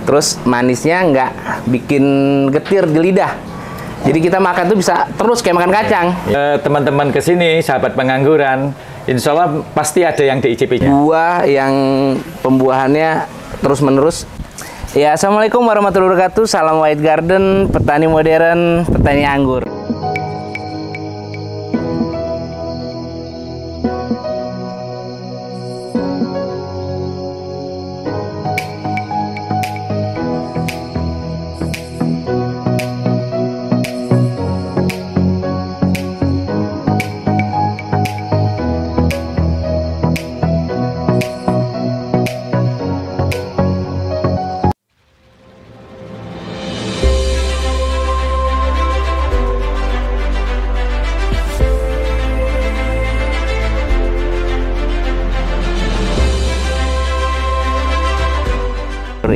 Terus manisnya nggak bikin getir di lidah. Jadi kita makan tuh bisa terus kayak makan kacang. Teman-teman kesini, sahabat pengangguran, insya Allah pasti ada yang diicipinya. Buah yang pembuahannya terus-menerus. Ya, assalamualaikum warahmatullahi wabarakatuh. Salam White Garden, petani modern, petani anggur.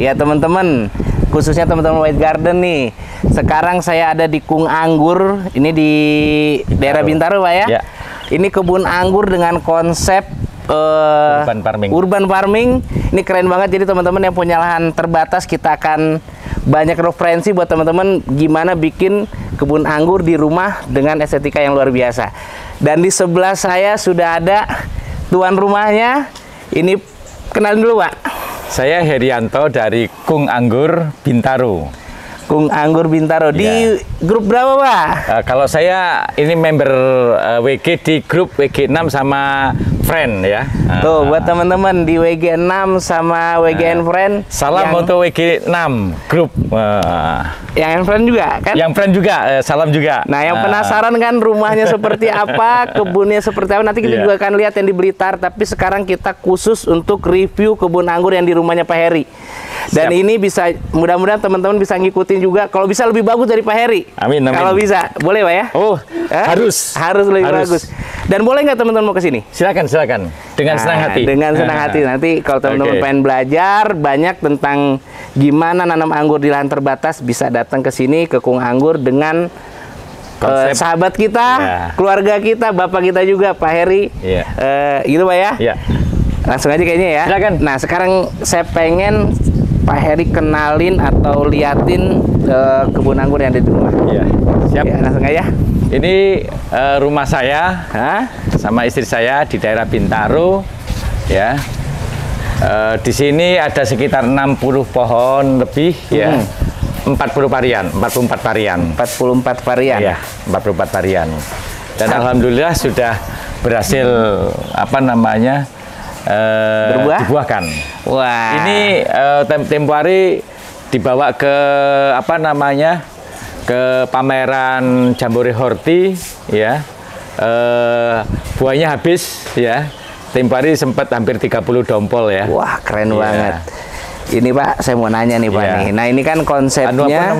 Ya teman-teman, khususnya teman-teman White Garden nih. Sekarang saya ada di Kung Anggur, ini di daerah Bintaro Pak ya. Ini kebun anggur dengan konsep urban farming. Ini keren banget. Jadi teman-teman yang punya lahan terbatas, kita akan banyak referensi buat teman-teman gimana bikin kebun anggur di rumah dengan estetika yang luar biasa. Dan di sebelah saya sudah ada tuan rumahnya. Ini kenalin dulu Pak. Saya Herianto dari Kung Anggur Bintaro. Kung Anggur Bintaro. Di grup berapa Pak? Kalau saya ini member WG di grup WG6 sama Friend ya. Tuh buat teman-teman di WG6 sama WGN Friend. Salam untuk WG6 grup. Yang Friend juga kan? Yang Friend juga, salam juga. Nah yang penasaran kan rumahnya seperti apa, kebunnya seperti apa, nanti kita juga akan lihat yang di Blitar. Tapi sekarang kita khusus untuk review kebun anggur yang di rumahnya Pak Heri. Dan ini bisa, mudah-mudahan teman-teman bisa ngikutin juga. Kalau bisa lebih bagus dari Pak Heri. Amin, amin. Kalau bisa, boleh Pak ya? Oh, harus. Harus lebih bagus. Dan boleh nggak teman-teman mau ke sini? Silakan, silakan. Dengan senang hati. Dengan senang hati. Nanti kalau teman-teman pengen belajar banyak tentang gimana nanam anggur di lahan terbatas, bisa datang ke sini ke Kung Anggur dengan sahabat kita, keluarga kita, bapak kita juga, Pak Heri. Gitu Pak ya? Iya. Langsung aja kayaknya ya. Silakan. Nah sekarang saya pengen Pak Heri kenalin atau liatin kebun anggur yang ada di rumah. Iya. Siap. Ya, langsung aja. Ini rumah saya sama istri saya di daerah Bintaro ya. Di sini ada sekitar 60 pohon lebih ya. 44 varian. 44 varian. Iya, 44 varian. Dan alhamdulillah sudah berhasil dibuahkan. Wah. Ini tempo hari dibawa ke ke pameran Jambore Horti ya. Buahnya habis ya. Tempo hari sempat hampir 30 dompol ya. Wah, keren banget. Ini Pak, saya mau nanya nih Pak nih. Nah, ini kan konsepnya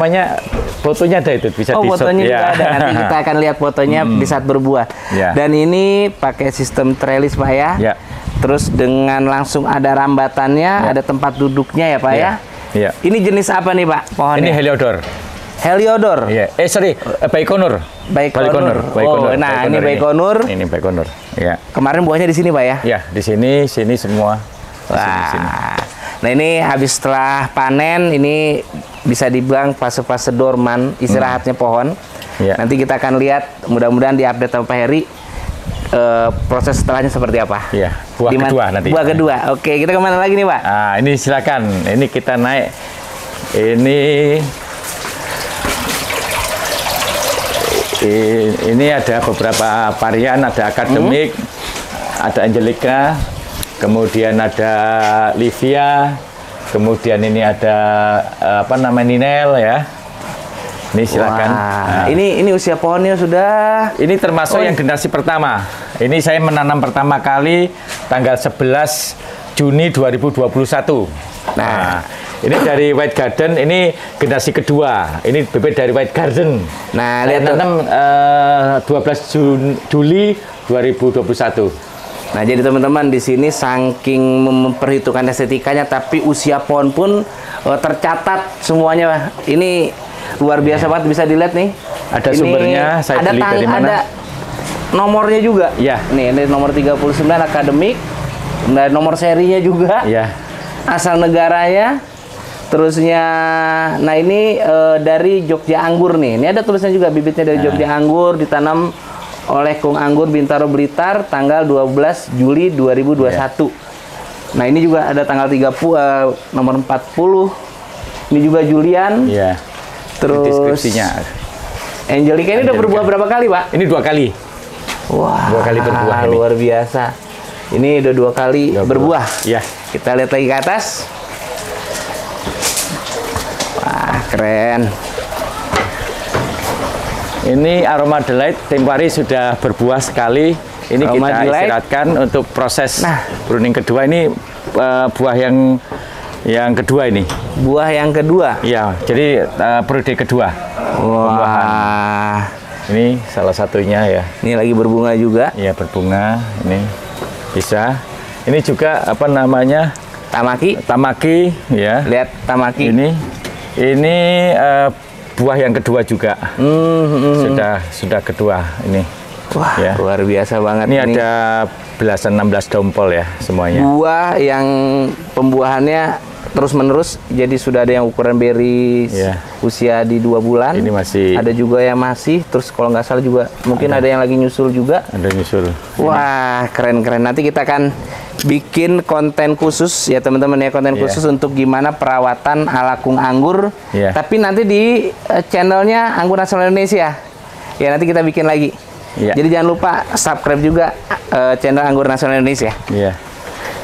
fotonya ada itu, bisa di-shot. Fotonya juga ada. Nanti kita akan lihat fotonya di saat berbuah. Dan ini pakai sistem trellis Pak ya. Terus dengan langsung ada rambatannya, ada tempat duduknya ya Pak ya. Ini jenis apa nih Pak pohonnya? Ini Heliodor. Heliodor. Baikonur. Baikonur. Nah, ini Baikonur. Ini Baikonur. Ya. Kemarin buahnya di sini Pak ya? Ya, di sini semua. Wah. Nah, ini habis setelah panen, ini bisa dibilang fase-fase dorman, istirahatnya pohon. Nanti kita akan lihat, mudah-mudahan diupdate sama Pak Heri. Proses setelahnya seperti apa? Iya, buah kedua nanti. Buah kedua. Oke, kita kemana lagi nih Pak? Ini silakan. Ini kita naik. Ini ada beberapa varian, ada akademik, ada Angelica, kemudian ada Livia, kemudian ini ada Ninel ya. Ini silakan. Ini usia pohonnya sudah. Ini termasuk yang generasi pertama. Ini saya menanam pertama kali tanggal 11 Juni 2021. Nah, ini dari White Garden, ini generasi kedua. Ini bibit dari White Garden. Nah, lihat tanam 12 Juli 2021. Nah, jadi teman-teman di sini saking memperhitungkan estetikanya, tapi usia pohon pun tercatat semuanya. Ini luar biasa banget, bisa dilihat nih. Ada sumbernya, saya beli dari mana? Ada nomornya juga. Ya. Nih, ini nomor 39 akademik. Dan nomor serinya juga. Ya. Asal negaranya. Terusnya, nah ini dari Jogja Anggur nih. Ini ada tulisannya juga, bibitnya dari Jogja Anggur, ditanam oleh Kung Anggur Bintaro Blitar tanggal 12 Juli 2021. Nah ini juga ada tanggal 30, nomor 40. Ini juga Julian. Iya. Terus deskripsinya. Angelica ini udah berbuah berapa kali, Pak? Ini 2 kali. Wah, 2 kali berbuah ini. Luar biasa. Ini udah 2 kali berbuah. Iya. Kita lihat lagi ke atas. Wah, keren. Ini Aroma Delight tempo hari sudah berbuah sekali. Ini Aroma kita Delight. istirahatkan untuk proses pruning kedua. Ini buah yang kedua ini. Buah yang kedua. Iya, jadi periode kedua. Wah. Ini salah satunya ya. Ini lagi berbunga juga. Iya, berbunga. Ini bisa. Ini juga apa namanya? Tamaki. Tamaki, ya. Lihat tamaki. Ini buah yang kedua juga. Sudah kedua ini. Wah, ya. Luar biasa banget. Ini ada belasan 16 dompol ya semuanya. Buah yang pembuahannya terus-menerus, jadi sudah ada yang ukuran berry usia di 2 bulan. Ini masih. Ada juga yang masih, terus kalau nggak salah juga mungkin ada yang lagi nyusul juga. Ada nyusul. Wah, keren-keren. Nanti kita akan bikin konten khusus ya teman-teman ya, konten khusus untuk gimana perawatan ala Kung Anggur. Tapi nanti di channelnya Anggur Nasional Indonesia. Ya nanti kita bikin lagi. Jadi jangan lupa subscribe juga channel Anggur Nasional Indonesia. Iya.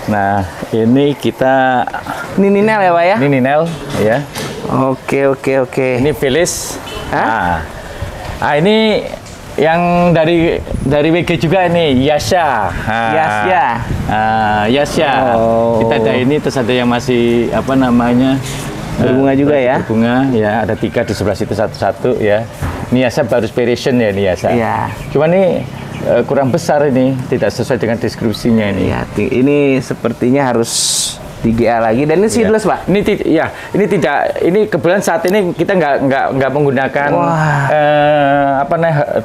Nah, ini kita. Ini Ninel ya, Pak ya? Ini Ninel, ya. Oke. Ini Phyllis. Ini yang dari WG juga ini Yasha. Yasha. Kita ada ini, terus ada yang masih apa namanya? Berbunga juga ya? Berbunga, ya. Ada 3 di sebelah situ satu-satu ya. Ini Yasha baru spiration ya, ini Yasha. Iya. Cuma ini kurang besar ini, tidak sesuai dengan deskripsinya ini. Ya, ini sepertinya harus di GA lagi, dan ini seedless, Pak. Ini ini tidak, ini kebetulan saat ini kita nggak menggunakan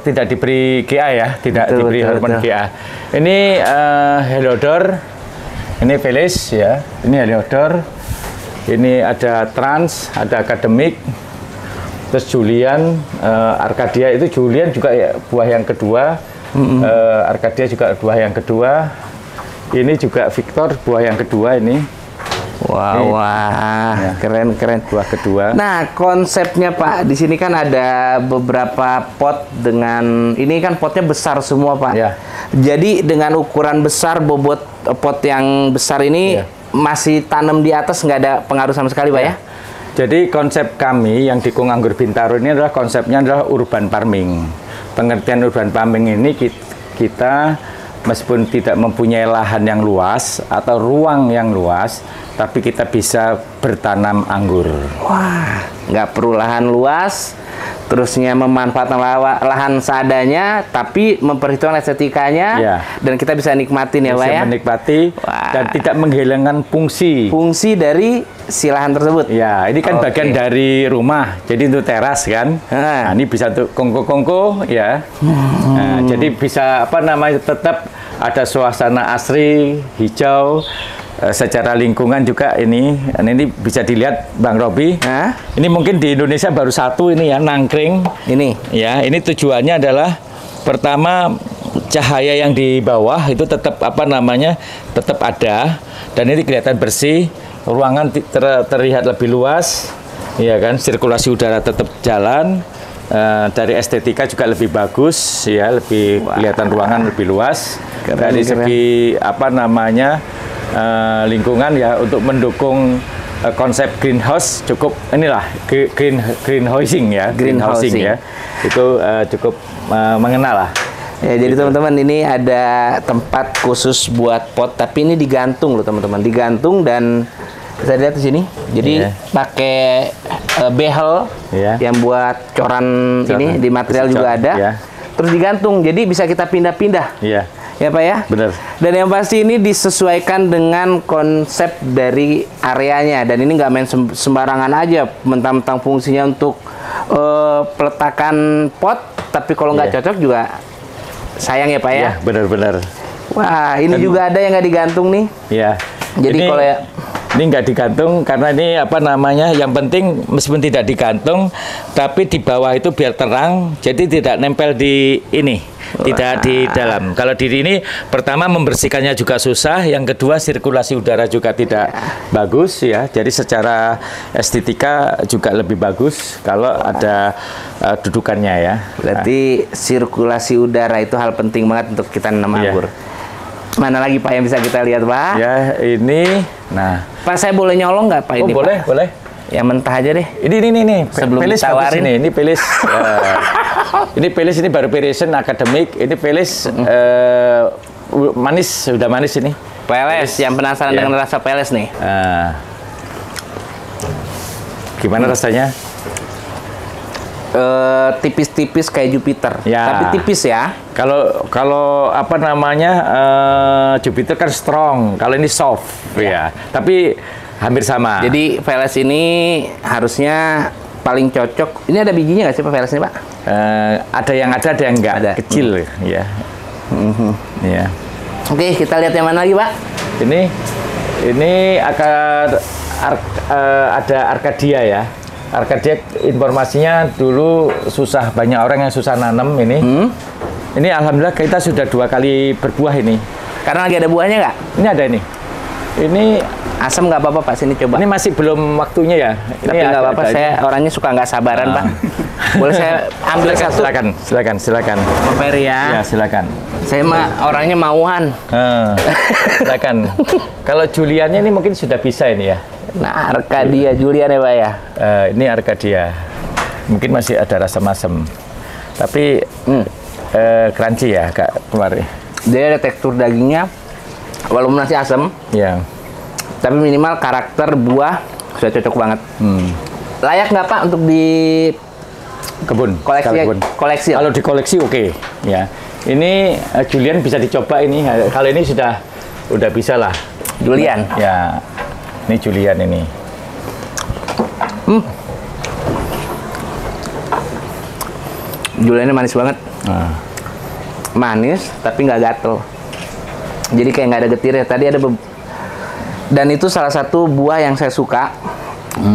tidak diberi GA ya, tidak diberi hormon GA. Ini Heliodor, ini Phyllis ya, ini Heliodor, ini ada Trans, ada Akademik, terus Julian, Arcadia itu Julian juga ya, buah yang kedua. Arcadia juga buah yang kedua. Ini juga Victor buah yang kedua ini. Wah, keren. Buah kedua. Nah, konsepnya Pak, di sini kan ada beberapa pot dengan ini kan potnya besar semua Pak. Ya. Jadi dengan ukuran besar, bobot pot yang besar ini masih tanam di atas, nggak ada pengaruh sama sekali Pak ya? Jadi konsep kami yang di Kung Anggur Bintaro ini adalah konsepnya adalah urban farming. Pengertian urban farming ini kita meskipun tidak mempunyai lahan yang luas atau ruang yang luas, tapi kita bisa bertanam anggur. Wah, nggak perlu lahan luas, terusnya memanfaatkan lahan seadanya, tapi memperhitungkan estetikanya, dan kita bisa nikmatin ya Pak ya? Bisa menikmati dan tidak menghilangkan fungsi dari si lahan tersebut. Ya, ini kan bagian dari rumah, jadi untuk teras kan. Nah, ini bisa untuk kongko-kongko ya. Nah, jadi bisa apa namanya, tetap ada suasana asri, hijau. Secara lingkungan juga ini bisa dilihat Bang Robi. Ini mungkin di Indonesia baru satu ini ya, nangkring. Ini tujuannya adalah pertama, cahaya yang di bawah itu tetap tetap ada, dan ini kelihatan bersih, ruangan terlihat lebih luas, ya kan, sirkulasi udara tetap jalan, dari estetika juga lebih bagus, ya, lebih kelihatan ruangan lebih luas. Dari segi lingkungan ya, untuk mendukung konsep greenhouse cukup inilah greenhousing ya, greenhousing ya, itu cukup mengenal lah. Ya, jadi teman-teman, ini ada tempat khusus buat pot, tapi ini digantung loh teman-teman, digantung, dan bisa lihat di sini. Jadi pakai behel yang buat coran ini di material juga ada, terus digantung, jadi bisa kita pindah-pindah. Ya Pak ya? Benar. Dan yang pasti ini disesuaikan dengan konsep dari areanya, dan ini nggak main sembarangan aja, mentang-mentang fungsinya untuk peletakan pot, tapi kalau nggak cocok juga sayang ya Pak ya? Benar-benar. Wah, ini juga ada yang nggak digantung nih. Iya. Jadi kalau ya Ini nggak digantung karena ini apa namanya? Yang penting meskipun tidak digantung, tapi di bawah itu biar terang, jadi tidak nempel di ini, tidak di dalam. Kalau di ini pertama membersihkannya juga susah, yang kedua sirkulasi udara juga tidak bagus ya. Jadi secara estetika juga lebih bagus kalau ada dudukannya ya. Berarti sirkulasi udara itu hal penting banget untuk kita nanam anggur. Mana lagi Pak yang bisa kita lihat Pak? Ya ini, nah Pak saya boleh nyolong nggak Pak ini? Boleh, Pak? boleh. Yang mentah aja deh. Ini sebelum Pelis ditawarin. Ini Pelis. Ini Pelis ini baru Pearson akademik. Ini Pelis manis, sudah manis ini. Peles, yang penasaran dengan rasa peles nih. Gimana rasanya? Tipis-tipis kayak Jupiter, tapi tipis ya. Kalau apa namanya Jupiter kan strong, kalau ini soft, ya. Tapi hampir sama. Jadi Veles ini harusnya paling cocok. Ini ada bijinya nggak sih Pak Veles ini Pak? Ada yang enggak, ada. Kecil, ya. Ya. Oke, kita lihat yang mana lagi Pak? Ini ada Arcadia ya. Arcadia informasinya dulu susah, banyak orang yang susah nanam ini. Ini alhamdulillah kita sudah 2 kali berbuah ini. Karena lagi ada buahnya nggak? Ini ada ini. Ini asam nggak apa-apa Pak, sini coba. Ini masih belum waktunya ya. Tapi nggak apa-apa, saya orangnya suka nggak sabaran Pak. Boleh saya ambil satu? Silakan. Pak Peri ya. Ya silakan. Saya orangnya mauan. Silakan. Kalau Juliannya ini mungkin sudah bisa ini ya. Nah, Arcadia Julian ya Pak ya. Ini Arcadia. Mungkin masih ada rasa masam. Tapi crunchy ya Kak kemarin. Dia ada tekstur dagingnya walaupun masih asam. Ya. Tapi minimal karakter buah sudah cocok banget. Layak nggak Pak untuk di kebun koleksi? Kalau di koleksi oke. Ya. Ini Julian bisa dicoba ini. Kalau ini sudah bisa lah. Julian. Ya. Ini Julian ini. Juliannya manis banget. Manis tapi nggak gatel. Jadi kayak nggak ada getirnya. Tadi ada dan itu salah satu buah yang saya suka.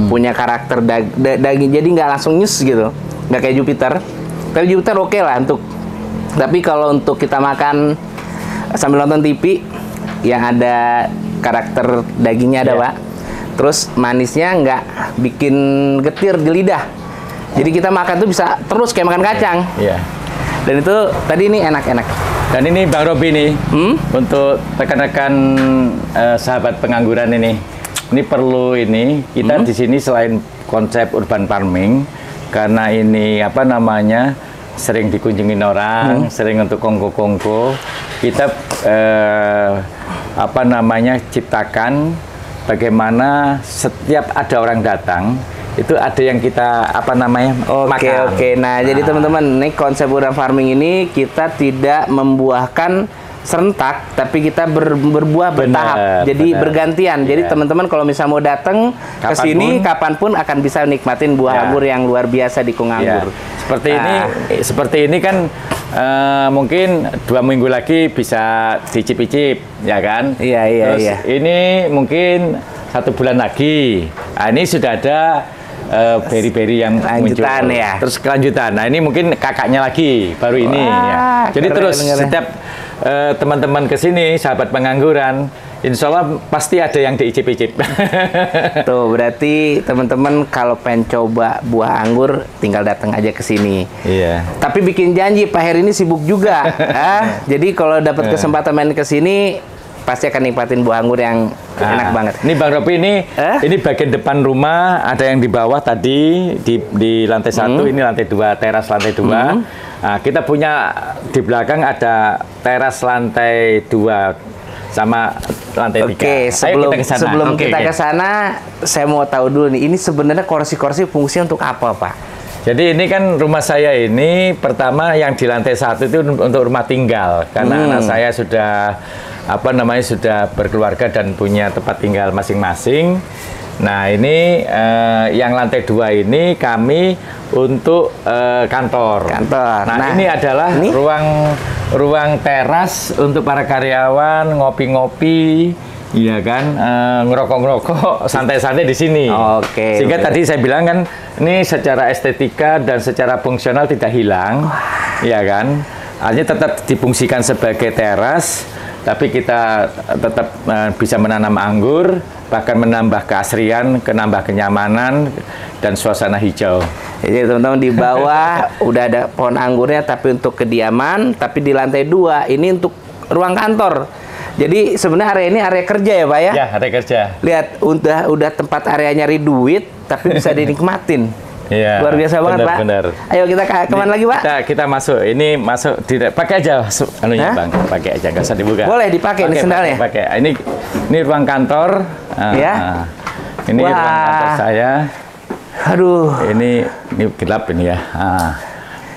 Punya karakter daging. Jadi nggak langsung nyus gitu. Nggak kayak Jupiter. Tapi Jupiter oke lah untuk. Tapi kalau untuk kita makan sambil nonton TV, yang ada karakter dagingnya ada Pak. Terus manisnya nggak bikin getir di lidah. Jadi kita makan tuh bisa terus kayak makan kacang. Dan itu tadi ini enak-enak. Dan ini Bang Robi nih, untuk rekan-rekan sahabat pengangguran ini perlu ini kita di sini selain konsep urban farming, karena ini apa namanya sering dikunjungin orang, sering untuk kongko-kongko, kita apa namanya ciptakan bagaimana setiap ada orang datang itu ada yang kita apa namanya makan. Nah, jadi teman-teman, ini konsep urban farming ini kita tidak membuahkan serentak, tapi kita berbuah bertahap. Jadi bergantian. Jadi teman-teman kalau misalnya mau datang ke sini kapanpun akan bisa nikmatin buah anggur yang luar biasa di Kung Anggur. Seperti ini kan mungkin 2 minggu lagi bisa dicip-icip, ya kan? Terus ini mungkin 1 bulan lagi. Nah, ini sudah ada beri-beri yang lanjutan muncul. Terus kelanjutan. Nah, ini mungkin kakaknya lagi baru ini ya. Jadi terus setiap teman-teman ke sini, sahabat pengangguran, insya Allah pasti ada yang diicip-icip. Tuh, berarti teman-teman kalau pengen coba buah anggur, tinggal datang aja ke sini. Tapi bikin janji, Pak Heri ini sibuk juga. Jadi kalau dapat kesempatan main ke sini, pasti akan nikmatin buah anggur yang enak banget. Ini Bang Robi ini bagian depan rumah, ada yang di bawah tadi di lantai 1, ini lantai 2, teras lantai 2. Nah, kita punya di belakang ada teras lantai 2 sama lantai 3. Sebelum kita ke sana, saya mau tahu dulu nih, ini sebenarnya kursi-kursi fungsi untuk apa, Pak? Jadi ini kan rumah saya ini pertama yang di lantai 1 itu untuk rumah tinggal, karena anak saya sudah sudah berkeluarga dan punya tempat tinggal masing-masing. Nah, ini yang lantai 2 ini kami untuk kantor. Nah, ini adalah ruang teras untuk para karyawan ngopi-ngopi, Iya kan, ngerokok-ngerokok santai-santai di sini. Oke. Sehingga tadi saya bilang kan, ini secara estetika dan secara fungsional tidak hilang, ya kan. Artinya tetap difungsikan sebagai teras, tapi kita tetap bisa menanam anggur, bahkan menambah keasrian, menambah kenyamanan dan suasana hijau. Jadi teman-teman di bawah udah ada pohon anggurnya, tapi untuk kediaman, tapi di lantai 2 ini untuk ruang kantor. Jadi sebenarnya area ini area kerja ya Pak ya? Ya, area kerja. Lihat, udah tempat area nyari duit, tapi bisa dinikmatin. Iya. Luar biasa banget Pak. Benar. Ayo kita kemana lagi Pak? Kita masuk. Ini masuk, pakai aja anunya Bang. Pakai aja, nggak usah dibuka. Boleh dipakai ini sendalnya. Pakai. Ini ruang kantor. Ya. Ini ruang kantor saya. Aduh. Ini gelap ini ya.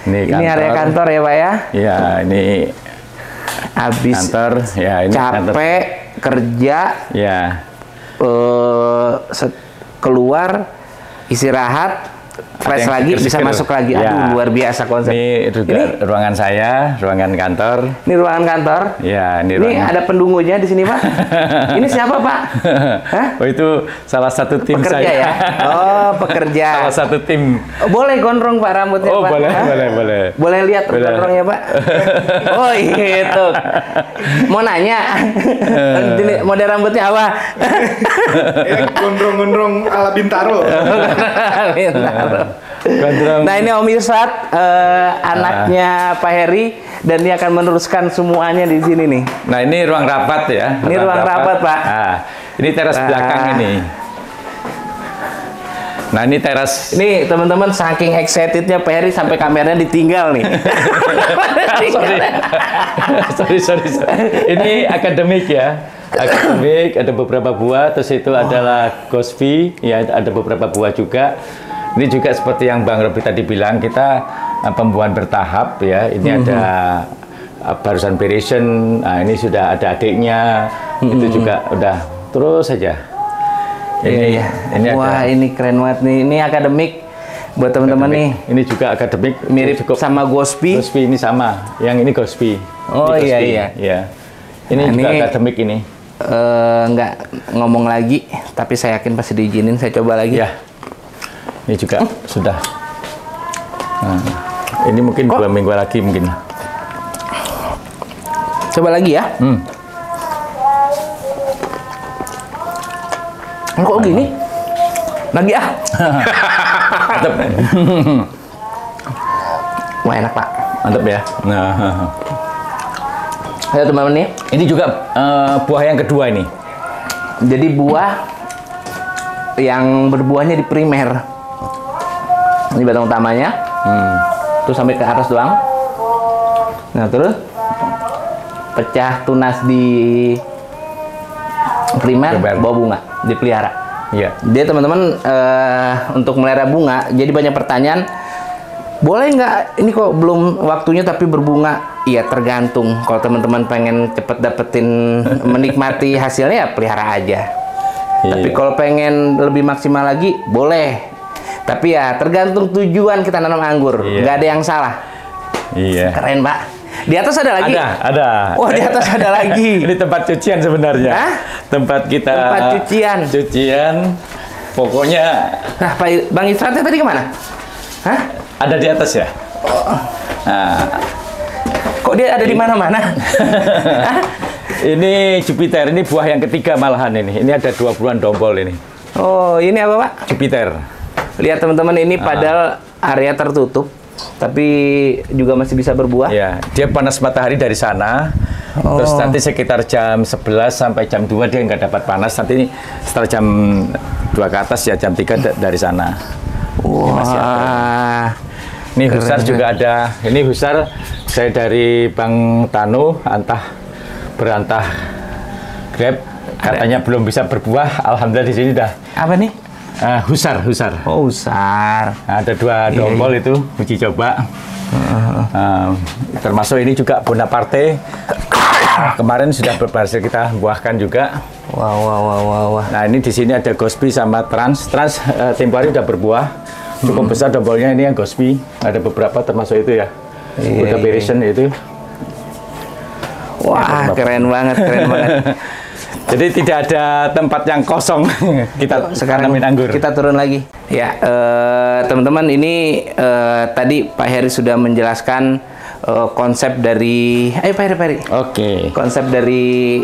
Ini area kantor ya Pak ya? Iya, ini habis kantor ya, ini capek kantor. Kerja Ya, keluar istirahat, fresh lagi, bisa masuk lagi. Aduh, luar biasa konsep. Ini juga ruangan saya, ruangan kantor. Ini ruangan kantor. Ya, ini ada pendungunya di sini Pak. Ini siapa Pak? Hah? Oh, itu salah satu tim pekerja saya. Ya? Oh, pekerja. Salah satu tim. Boleh gondrong Pak rambutnya Oh, Pak? boleh. Boleh lihat gondrongnya Pak? Oh, gitu. Mau nanya, model rambutnya apa? Gondrong-gondrong ala Bintaro. Nah, ini Om Yusrat, anaknya Pak Heri, dan dia akan meneruskan semuanya di sini nih. Nah, ini ruang rapat ya. Ini ruang rapat Pak. Nah, ini teras belakang ini. Nah, ini teras. Ini teman-teman saking excitednya Pak Heri sampai kameranya ditinggal nih. sorry. Ini akademik ya. Akademik, ada beberapa buah, terus itu adalah Gospi, ya ada beberapa buah juga. Ini juga seperti yang Bang Robi tadi bilang, kita pembuahan bertahap ya. Ini ada barusan beresin, nah ini sudah ada adiknya, itu juga udah terus saja. Ini wah, ini keren banget nih. Ini akademik buat teman-teman nih. Ini juga akademik, mirip cukup sama Gospi. Gospi ini sama, yang ini Gospi. Oh ini Gospi. iya. Ya. Ini juga akademik ini. Nggak ngomong lagi, tapi saya yakin pasti diizinin. Saya coba lagi. Ya. Ini juga sudah. Nah, ini mungkin 2 minggu lagi mungkin. Coba lagi ya. Kok gini? Lagi ah. Mantap. Wah, enak Pak. Mantap ya. Nah. Ayo teman-teman nih. Ini juga buah yang kedua ini. Jadi buah yang berbuahnya di primer. Ini batang utamanya. Terus sampai ke atas doang. Nah, terus pecah tunas di primer, bawa bunga, dipelihara. Iya. Dia teman-teman untuk melihara bunga, jadi banyak pertanyaan. Boleh nggak? Ini kok belum waktunya tapi berbunga? Iya, tergantung. Kalau teman-teman pengen cepet dapetin menikmati hasilnya, ya pelihara aja. Tapi kalau pengen lebih maksimal lagi, boleh. Tapi ya tergantung tujuan kita nanam anggur. Nggak ada yang salah. Iya. Keren Pak. Di atas ada lagi? Ada. Wah, di atas ada lagi. Ini tempat cucian sebenarnya. Hah? Tempat kita. Tempat cucian. Cucian. Pokoknya. Nah, Bang Isratnya tadi kemana? Hah? Ada di atas ya? Nah. Kok dia ada di mana-mana? Ini Jupiter, ini buah yang ketiga malahan ini. Ini ada 20-an dompol ini. Oh, ini apa Pak? Jupiter. Lihat teman-teman, ini padahal area tertutup, tapi juga masih bisa berbuah. Ya, dia panas matahari dari sana. Terus nanti sekitar jam 11 sampai jam 2 dia nggak dapat panas. Nanti setelah jam 2 ke atas ya jam 3 dari sana. Wah. Ini Husar juga ada. Ini Husar saya dari Bang Tanu, berantah Grab. Katanya belum bisa berbuah. Alhamdulillah di sini dah. Apa nih? Husar. Oh, Husar. Ada 2 dompol itu, uji coba. Termasuk ini juga Bonaparte. Kemarin sudah berhasil kita buahkan juga. Wah. Nah, ini di sini ada Gospi sama Trans. Tempo hari udah berbuah. Cukup besar dombolnya, ini yang Gospi. Ada beberapa termasuk itu ya. Udah beresin itu. Wah, keren banget. Jadi tidak ada tempat yang kosong kita sekarang tanamin anggur. Kita turun lagi. Ya, teman-teman, ini tadi Pak Heri sudah menjelaskan konsep dari, ayo Pak Heri. Oke. Konsep dari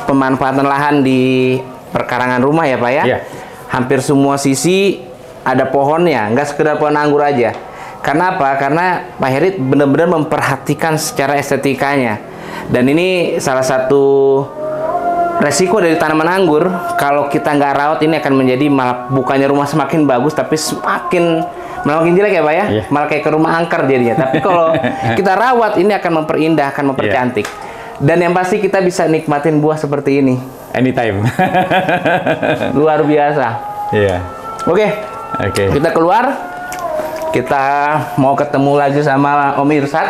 pemanfaatan lahan di perkarangan rumah ya Pak ya. Iya. Hampir semua sisi ada pohonnya, nggak sekedar pohon anggur aja. Karena apa? Karena Pak Heri benar-benar memperhatikan secara estetikanya. Dan ini salah satu resiko dari tanaman anggur, kalau kita nggak rawat ini akan menjadi malah bukannya rumah semakin bagus, tapi malah makin jelek ya Pak ya? Yeah. Malah kayak ke rumah angker jadinya. Tapi kalau kita rawat ini akan memperindah, akan mempercantik. Dan yang pasti kita bisa nikmatin buah seperti ini. Anytime. Luar biasa. Iya. Oke. Kita keluar. Kita mau ketemu lagi sama Om Irsad.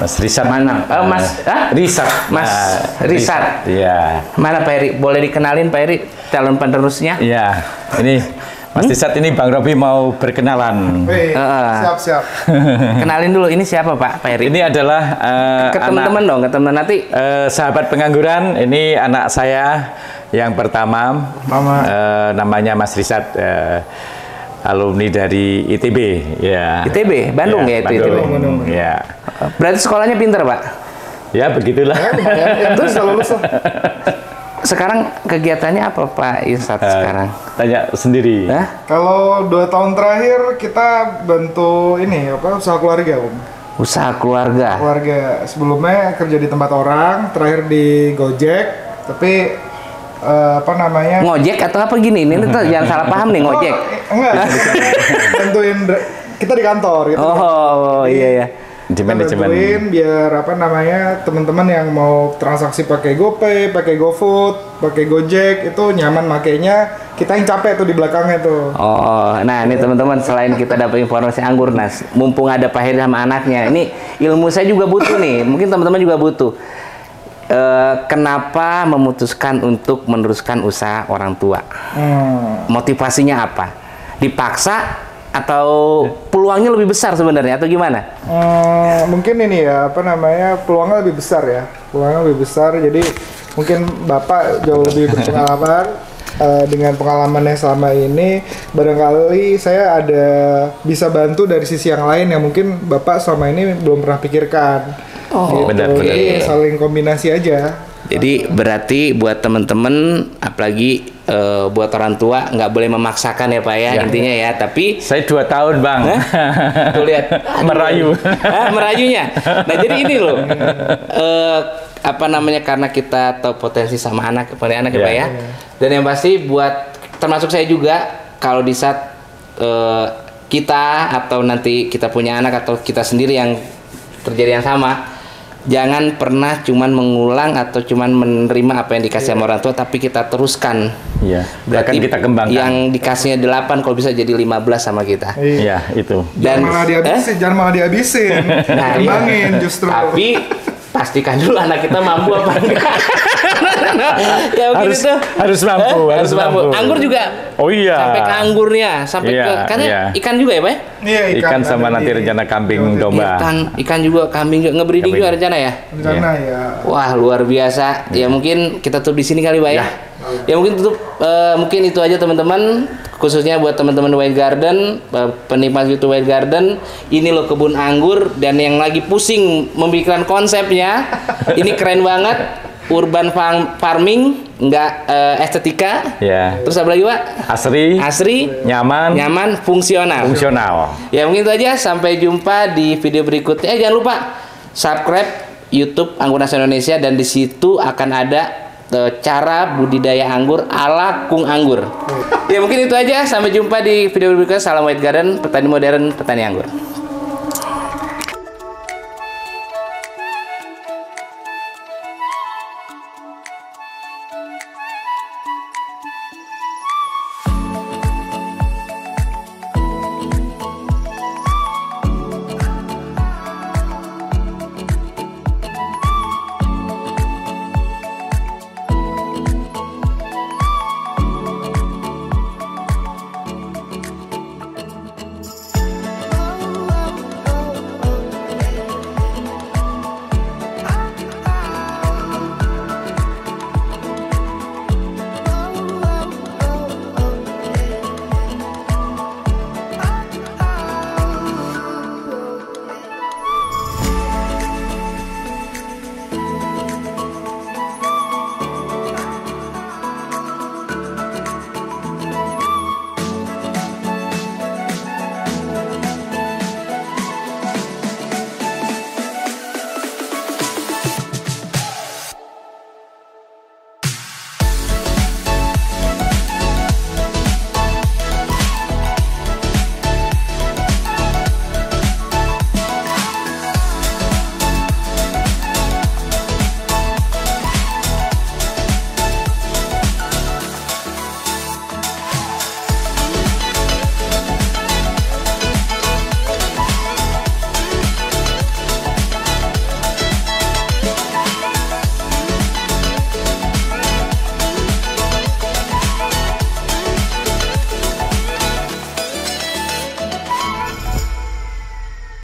Mas Rizat mana? Mas Rizat. Mas Rizat. Iya. Mana Pak Heri? Boleh dikenalin Pak Heri calon penerusnya? Iya. Ini Mas Rizat ini Bang Robi mau berkenalan. Siap. Kenalin dulu, ini siapa Pak Heri? Ini adalah ke teman-teman dong, ke teman nanti. Sahabat pengangguran. Ini anak saya yang pertama. Namanya Mas Rizat. Alumni dari ITB, ya. ITB, Bandung ya, itu Bandung. ITB. Ya. Berarti sekolahnya pinter Pak? Ya begitulah. Terus kalau lulus. Sekarang kegiatannya apa Pak Irsad sekarang? Tanya sendiri. Kalau 2 tahun terakhir kita bantu ini usaha keluarga Om. Usaha keluarga. Keluarga sebelumnya kerja di tempat orang, terakhir di Gojek, tapi ngojek atau apa gini? Ini tuh jangan salah paham nih ngojek. Enggak. Bantuin kita di kantor gitu. Iya. Di manajemen. Bantuin biar teman-teman yang mau transaksi pakai GoPay, pakai GoFood, pakai Gojek itu nyaman makainya, kita yang capek tuh di belakangnya tuh. Nah ini teman-teman, selain kita dapat informasi anggur, Nas, mumpung ada Pak Heri sama anaknya, ini ilmu saya juga butuh nih. Mungkin teman-teman juga butuh. Kenapa memutuskan untuk meneruskan usaha orang tua? Motivasinya apa? Dipaksa atau peluangnya lebih besar sebenarnya atau gimana? Mungkin ini ya peluangnya lebih besar ya. Peluangnya lebih besar, jadi mungkin Bapak jauh lebih berpengalaman. Dengan pengalamannya selama ini, barangkali saya ada bisa bantu dari sisi yang lain yang mungkin Bapak selama ini belum pernah pikirkan. Benar. Jadi saling kombinasi aja. Jadi berarti buat teman-teman, apalagi buat orang tua, nggak boleh memaksakan ya Pak ya, intinya ya. Tapi saya 2 tahun Bang. Tuh lihat. Merayu. Merayunya. Nah jadi ini loh. Karena kita tahu potensi sama anak ya Pak ya. Dan yang pasti buat termasuk saya juga, kalau di saat kita atau nanti kita punya anak atau kita sendiri yang terjadi yang sama, jangan pernah cuman mengulang atau cuman menerima apa yang dikasih sama orang tua, tapi kita teruskan. Iya. Berarti kita kembangkan. Yang dikasihnya 8 kalau bisa jadi 15 sama kita. Iya, itu. Dan jangan malah dihabisin. Kembangin justru. Tapi pastikan dulu anak kita mampu apa enggak. Ya harus mampu. Anggur juga. Oh iya. Sampai ke anggurnya, sampai ke ikan juga ya, Pak? Iya, ikan sama nanti rencana kambing domba. Ikan juga, kambing juga, ngebreeding juga rencana ya? Rencana ya. Wah, luar biasa. Ya mungkin kita tutup di sini kali, Pak ya. Ya mungkin mungkin itu aja teman-teman, khususnya buat teman-teman White Garden, penikmat YouTube White Garden. Ini loh kebun anggur, dan yang lagi pusing memikirkan konsepnya, ini keren banget. Urban farming, nggak estetika. Terus apa lagi Pak? Asri, nyaman, fungsional. Ya mungkin itu aja. Sampai jumpa di video berikutnya. Jangan lupa subscribe YouTube Anggur Nasional Indonesia, dan di situ akan ada cara budidaya anggur ala Kung Anggur. Ya mungkin itu aja. Sampai jumpa di video berikutnya. Salam White Garden, petani modern, petani anggur.